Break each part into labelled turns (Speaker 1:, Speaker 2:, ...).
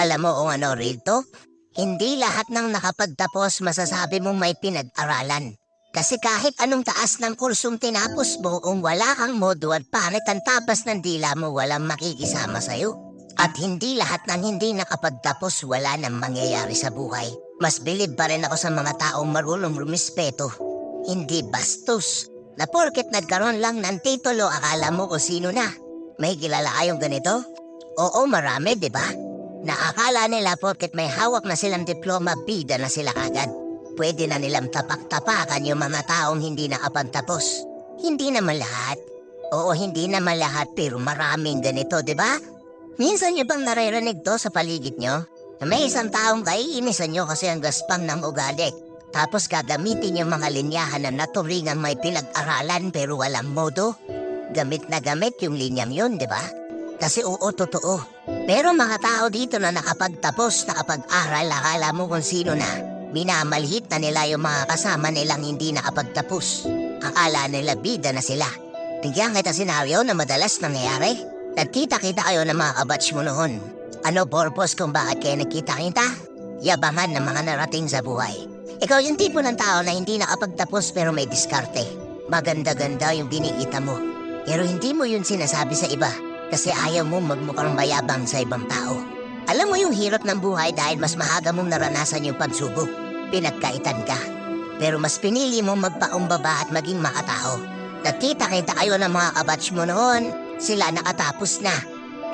Speaker 1: Alam mo kung ano, Rilto? Hindi lahat ng nakapagtapos masasabi mong may pinag-aralan. Kasi kahit anong taas ng kursong tinapos mo, kung wala kang modo at pangit ang tapas ng dila mo, walang makikisama sa'yo. At hindi lahat ng hindi nakapagtapos wala nang mangyayari sa buhay. Mas bilib pa rin ako sa mga taong marunong rumispeto. Hindi bastos. Na porket nagkaroon lang ng titulo, akala mo kung sino na. May kilala kayong ganito? Oo, marami, di ba? Nakakala nila porket may hawak na silang diploma, bida na sila kagad. Pwede na nilang tapak-tapakan yung mga taong hindi nakapagtapos. Hindi naman lahat. Oo, hindi naman lahat, pero maraming ganito, di ba? Minsan nyo bang naririnig to sa paligid nyo? Na may isang taong kaiinisan nyo kasi ang gaspang ng ugali. Tapos gagamitin yung mga linyahan na naturingan may pinag-aralan pero walang modo. Gamit na gamit yung linyang yun, di ba? Kasi oo, totoo. Pero mga tao dito na nakapagtapos, nakapag-aral, akala mo kung sino na. Minamalhit na nila yung mga kasama nilang hindi nakapagtapos. Akala nila bida na sila. Tingnan kita senaryo na madalas nangyayari. Nagkita-kita kayo ng mga kabatch mo noon. Ano purpose kung bakit kayo nagkita-kita? Yabangan ng mga narating sa buhay. Ikaw yung tipo ng tao na hindi nakapagtapos pero may diskarte. Maganda-ganda yung binikita mo. Pero hindi mo yun sinasabi sa iba kasi ayaw mo magmukhang mayabang sa ibang tao. Alam mo yung hirap ng buhay dahil mas mahaga mong naranasan yung pagsubok. Pinagkaitan ka. Pero mas pinili mong magpaumbaba at maging makatao. Nagkita-kita kayo ng mga kabatch mo noon. Sila nakatapos na.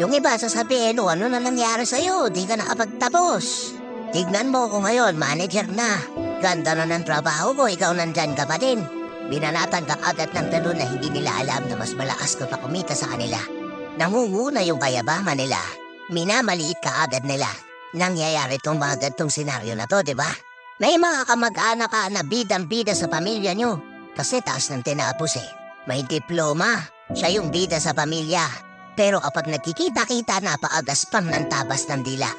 Speaker 1: Yung iba sasabihin, ano na nangyari sa'yo? Di ka nakapagtapos. Tignan mo ko ngayon, manager na. Ganda na ng trabaho ko, ikaw nandyan ka pa din. Binanatan ka agad ng talon na hindi nila alam na mas malakas ka pa kumita sa kanila. Nangunguna yung kayabangan nila. Minamaliit ka agad nila. Nangyayari tong mga gantong senaryo na to, di ba? May mga kamag-anak ka na bidang-bida sa pamilya nyo. Kasi taas ng tinapos eh. May diploma. Siya yung bida sa pamilya. Pero kapag nagkikita-kita, napakagaspang ng tabas ng dila.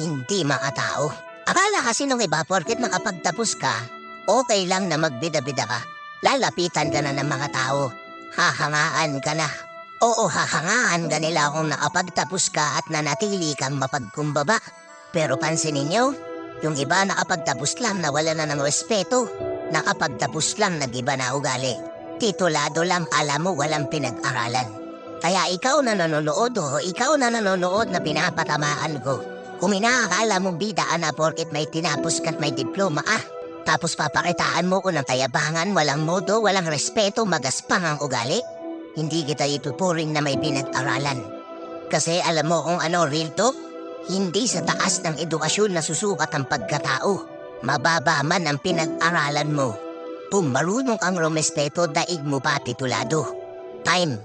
Speaker 1: Hindi makatao. Akala kasi nung iba, porket nakapagtapos ka, okay lang na magbida-bida ka. Lalapitan ka na ng mga tao. Hahangaan ka na. Oo, hahangaan ka nila kung nakapagtapos ka at nanatili kang mapagkumbaba. Pero pansinin nyo, yung iba nakapagtapos lang na wala na ng respeto. Nakapagtapos lang nag-iba na ugali. Titulado lang, alam mo walang pinag-aralan. Kaya ikaw na nanonood ikaw na nanonood na pinapatamaan ko. Kung inaakala mong bidaan na porket may tinapos ka't may diploma ka. Tapos papakitaan mo ko ng kayabangan, walang modo, walang respeto, magaspang ang ugali. Hindi kita ituturing na may pinag-aralan. Kasi alam mo kung ano, Rilto? Hindi sa taas ng edukasyon na susukat ang pagkatao. Mababa man ang pinag-aralan mo. Kung marunong kang rumespeto, daig mo pa titulado. Time.